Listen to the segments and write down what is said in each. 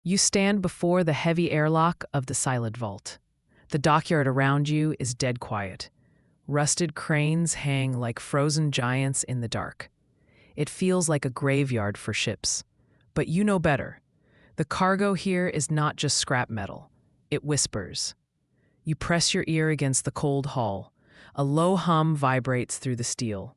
You stand before the heavy airlock of the silent vault. The dockyard around you is dead quiet. Rusted cranes hang like frozen giants in the dark. It feels like a graveyard for ships. But you know better. The cargo here is not just scrap metal. It whispers. You press your ear against the cold hull. A low hum vibrates through the steel.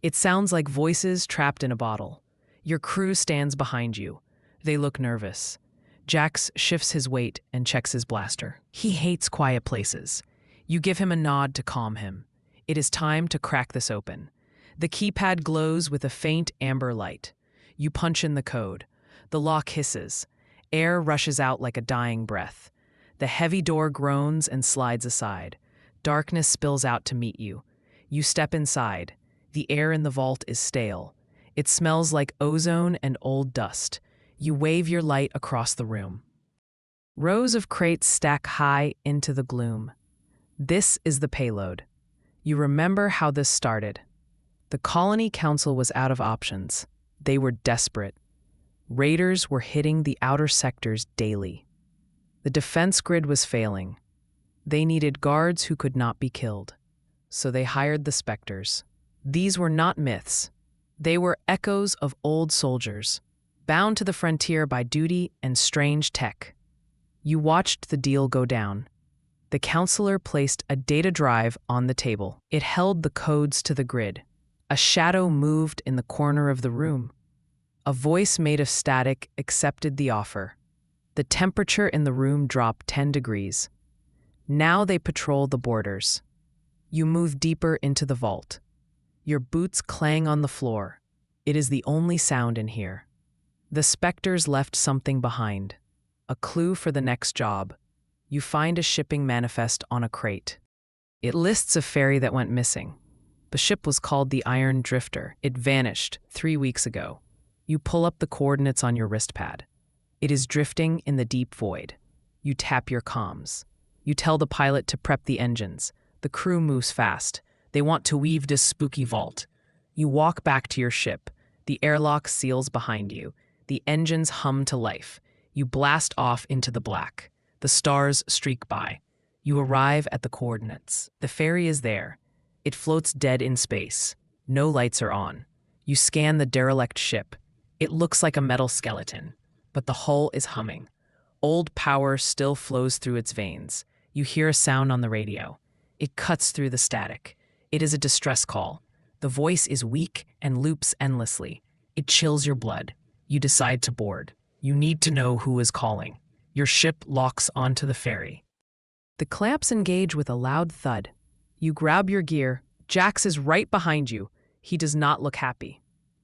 It sounds like voices trapped in a bottle. Your crew stands behind you. They look nervous. Jax shifts his weight and checks his blaster. He hates quiet places. You give him a nod to calm him. It is time to crack this open. The keypad glows with a faint amber light. You punch in the code. The lock hisses. Air rushes out like a dying breath. The heavy door groans and slides aside. Darkness spills out to meet you. You step inside. The air in the vault is stale. It smells like ozone and old dust. You wave your light across the room. Rows of crates stack high into the gloom. This is the payload. You remember how this started. The Colony Council was out of options. They were desperate. Raiders were hitting the outer sectors daily. The defense grid was failing. They needed guards who could not be killed. So they hired the Spectres. These were not myths. They were echoes of old soldiers, bound to the frontier by duty and strange tech. You watched the deal go down. The counselor placed a data drive on the table. It held the codes to the grid. A shadow moved in the corner of the room. A voice made of static accepted the offer. The temperature in the room dropped 10 degrees. Now they patrol the borders. You move deeper into the vault. Your boots clang on the floor. It is the only sound in here. The Spectres left something behind. A clue for the next job. You find a shipping manifest on a crate. It lists a ferry that went missing. The ship was called the Iron Drifter. It vanished 3 weeks ago. You pull up the coordinates on your wrist pad. It is drifting in the deep void. You tap your comms. You tell the pilot to prep the engines. The crew moves fast. They want to weave this spooky vault. You walk back to your ship. The airlock seals behind you. The engines hum to life. You blast off into the black. The stars streak by. You arrive at the coordinates. The ferry is there. It floats dead in space. No lights are on. You scan the derelict ship. It looks like a metal skeleton, but the hull is humming. Old power still flows through its veins. You hear a sound on the radio. It cuts through the static. It is a distress call. The voice is weak and loops endlessly. It chills your blood. You decide to board. You need to know who is calling. Your ship locks onto the ferry. The clamps engage with a loud thud. You grab your gear. Jax is right behind you. He does not look happy.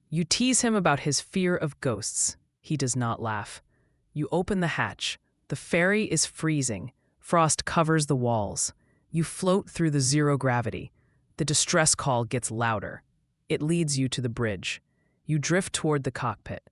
You tease him about his fear of ghosts. He does not laugh. You open the hatch. The ferry is freezing. Frost covers the walls. You float through the zero gravity. The distress call gets louder. It leads you to the bridge. You drift toward the cockpit.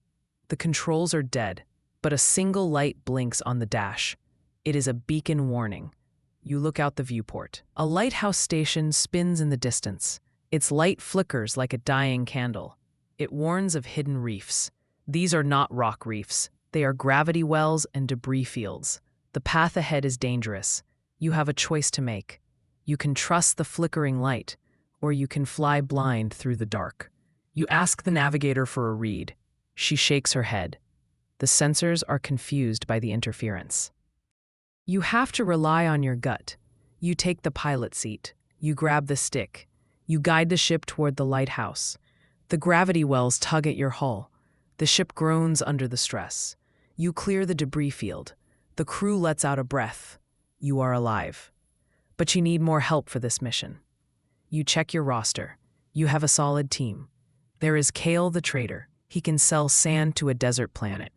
The controls are dead, but a single light blinks on the dash. It is a beacon warning. You look out the viewport. A lighthouse station spins in the distance. Its light flickers like a dying candle. It warns of hidden reefs. These are not rock reefs. They are gravity wells and debris fields. The path ahead is dangerous. You have a choice to make. You can trust the flickering light, or you can fly blind through the dark. You ask the navigator for a read. She shakes her head. The sensors are confused by the interference. You have to rely on your gut. You take the pilot seat. You grab the stick. You guide the ship toward the lighthouse. The gravity wells tug at your hull. The ship groans under the stress. You clear the debris field. The crew lets out a breath. You are alive. But you need more help for this mission. You check your roster. You have a solid team. There is Kale the trader. He can sell sand to a desert planet.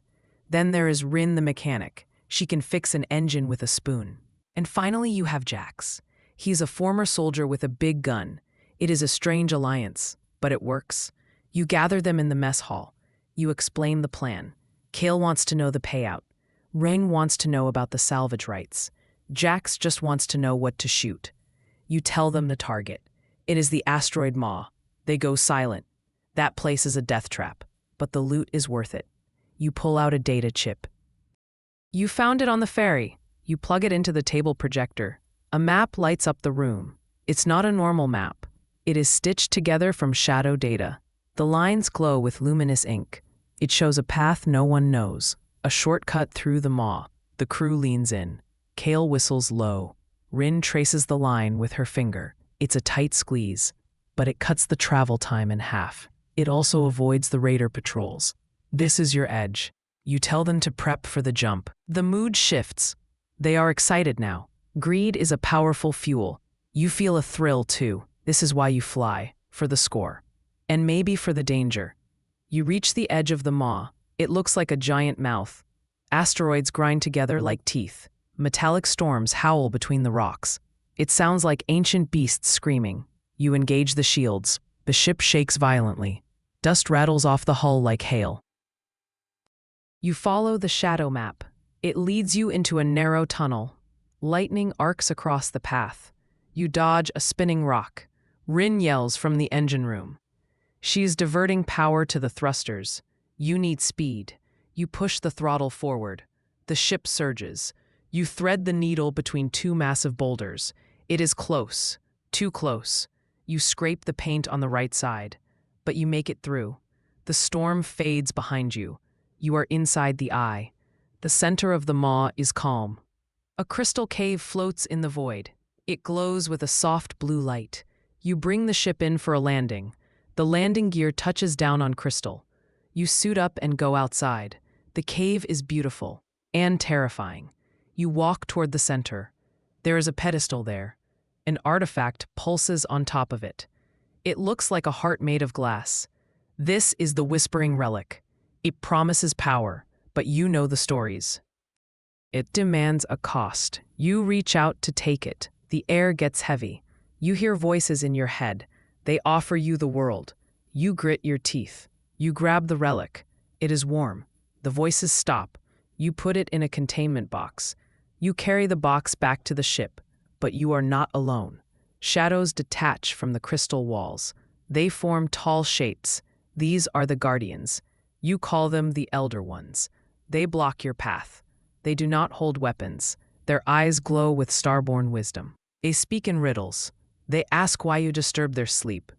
Then there is Rin the mechanic. She can fix an engine with a spoon. And finally you have Jax. He's a former soldier with a big gun. It is a strange alliance, but it works. You gather them in the mess hall. You explain the plan. Kale wants to know the payout. Rain wants to know about the salvage rights. Jax just wants to know what to shoot. You tell them the target. It is the asteroid Maw. They go silent. That place is a death trap, but the loot is worth it. You pull out a data chip. You found it on the ferry. You plug it into the table projector. A map lights up the room. It's not a normal map. It is stitched together from shadow data. The lines glow with luminous ink. It shows a path no one knows, a shortcut through the maw. The crew leans in. Kale whistles low. Rin traces the line with her finger. It's a tight squeeze, but it cuts the travel time in half. It also avoids the raider patrols. This is your edge. You tell them to prep for the jump. The mood shifts. They are excited now. Greed is a powerful fuel. You feel a thrill too. This is why you fly, for the score. And maybe for the danger. You reach the edge of the maw. It looks like a giant mouth. Asteroids grind together like teeth. Metallic storms howl between the rocks. It sounds like ancient beasts screaming. You engage the shields. The ship shakes violently. Dust rattles off the hull like hail. You follow the shadow map. It leads you into a narrow tunnel. Lightning arcs across the path. You dodge a spinning rock. Rin yells from the engine room. She's diverting power to the thrusters. You need speed. You push the throttle forward. The ship surges. You thread the needle between two massive boulders. It is close. Too close. You scrape the paint on the right side. But you make it through. The storm fades behind you. You are inside the eye. The center of the maw is calm. A crystal cave floats in the void. It glows with a soft blue light. You bring the ship in for a landing. The landing gear touches down on crystal. You suit up and go outside. The cave is beautiful and terrifying. You walk toward the center. There is a pedestal there. An artifact pulses on top of it. It looks like a heart made of glass. This is the Whispering Relic. It promises power, but you know the stories. It demands a cost. You reach out to take it. The air gets heavy. You hear voices in your head. They offer you the world. You grit your teeth. You grab the relic. It is warm. The voices stop. You put it in a containment box. You carry the box back to the ship, but you are not alone. Shadows detach from the crystal walls. They form tall shapes. These are the guardians. You call them the Elder Ones. They block your path. They do not hold weapons. Their eyes glow with starborn wisdom. They speak in riddles. They ask why you disturb their sleep.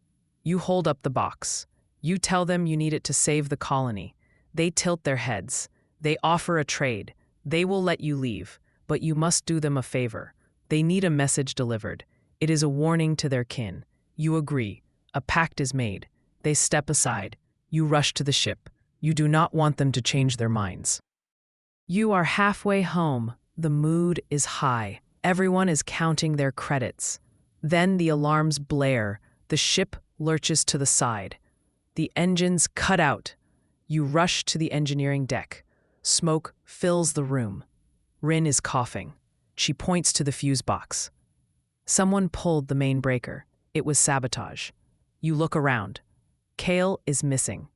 You hold up the box. You tell them you need it to save the colony. They tilt their heads. They offer a trade. They will let you leave, but you must do them a favor. They need a message delivered. It is a warning to their kin. You agree. A pact is made. They step aside. You rush to the ship. You do not want them to change their minds. You are halfway home. The mood is high. Everyone is counting their credits. Then the alarms blare. The ship lurches to the side. The engines cut out. You rush to the engineering deck. Smoke fills the room. Rin is coughing. She points to the fuse box. Someone pulled the main breaker. It was sabotage. You look around. Kale is missing.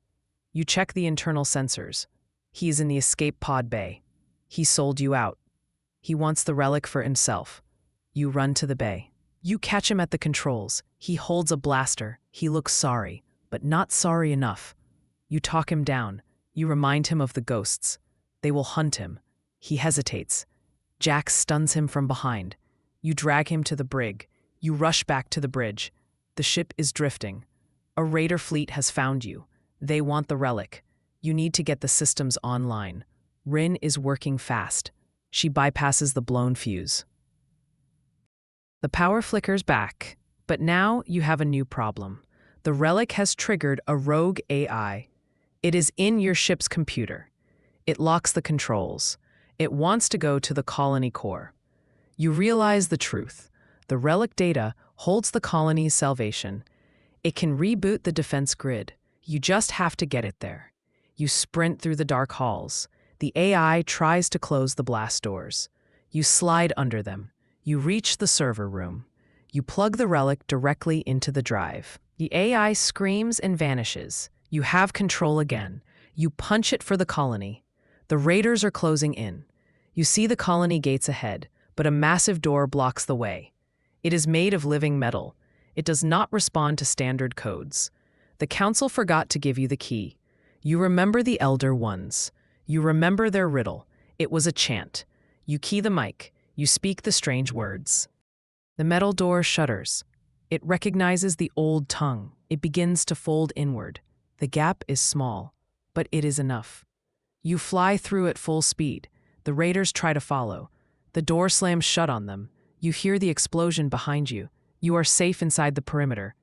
You check the internal sensors. He is in the escape pod bay. He sold you out. He wants the relic for himself. You run to the bay. You catch him at the controls. He holds a blaster. He looks sorry, but not sorry enough. You talk him down. You remind him of the ghosts. They will hunt him. He hesitates. Jack stuns him from behind. You drag him to the brig. You rush back to the bridge. The ship is drifting. A raider fleet has found you. They want the relic. You need to get the systems online. Rin is working fast. She bypasses the blown fuse. The power flickers back, but now you have a new problem. The relic has triggered a rogue AI. It is in your ship's computer. It locks the controls. It wants to go to the colony core. You realize the truth. The relic data holds the colony's salvation. It can reboot the defense grid. You just have to get it there. You sprint through the dark halls. The AI tries to close the blast doors. You slide under them. You reach the server room. You plug the relic directly into the drive. The AI screams and vanishes. You have control again. You punch it for the colony. The raiders are closing in. You see the colony gates ahead, but a massive door blocks the way. It is made of living metal. It does not respond to standard codes. The council forgot to give you the key. You remember the Elder Ones. You remember their riddle. It was a chant. You key the mic. You speak the strange words. The metal door shudders. It recognizes the old tongue. It begins to fold inward. The gap is small, but it is enough. You fly through at full speed. The raiders try to follow. The door slams shut on them. You hear the explosion behind you. You are safe inside the perimeter.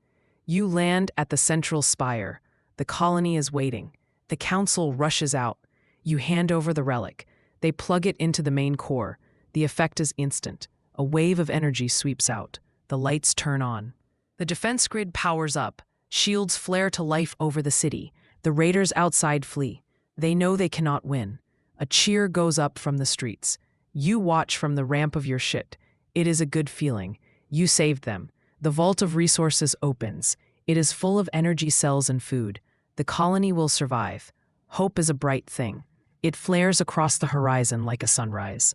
You land at the central spire. The colony is waiting. The council rushes out. You hand over the relic. They plug it into the main core. The effect is instant. A wave of energy sweeps out. The lights turn on. The defense grid powers up. Shields flare to life over the city. The raiders outside flee. They know they cannot win. A cheer goes up from the streets. You watch from the ramp of your ship. It is a good feeling. You saved them. The vault of resources opens. It is full of energy cells and food. The colony will survive. Hope is a bright thing. It flares across the horizon like a sunrise.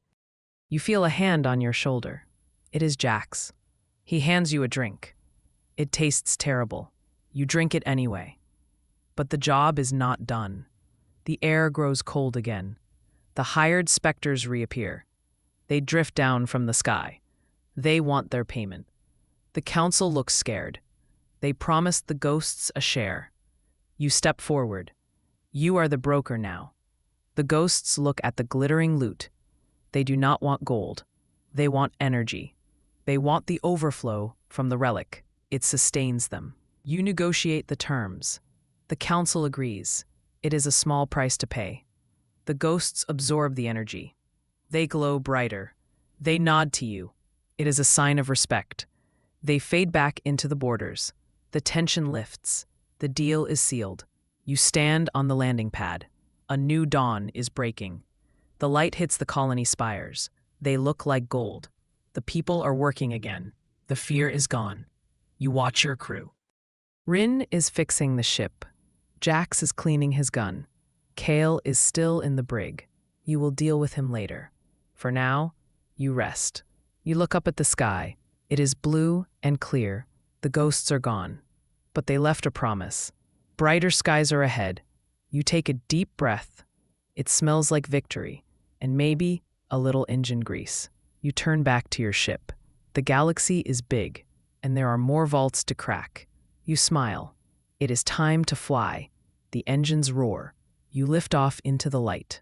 You feel a hand on your shoulder. It is Jack's. He hands you a drink. It tastes terrible. You drink it anyway. But the job is not done. The air grows cold again. The hired specters reappear. They drift down from the sky. They want their payment. The council looks scared. They promised the ghosts a share. You step forward. You are the broker now. The ghosts look at the glittering loot. They do not want gold. They want energy. They want the overflow from the relic. It sustains them. You negotiate the terms. The council agrees. It is a small price to pay. The ghosts absorb the energy. They glow brighter. They nod to you. It is a sign of respect. They fade back into the borders. The tension lifts. The deal is sealed. You stand on the landing pad. A new dawn is breaking. The light hits the colony spires. They look like gold. The people are working again. The fear is gone. You watch your crew. Rin is fixing the ship. Jax is cleaning his gun. Kale is still in the brig. You will deal with him later. For now, you rest. You look up at the sky. It is blue and clear. The ghosts are gone. But they left a promise. Brighter skies are ahead. You take a deep breath. It smells like victory, and maybe a little engine grease. You turn back to your ship. The galaxy is big, and there are more vaults to crack. You smile. It is time to fly. The engines roar. You lift off into the light.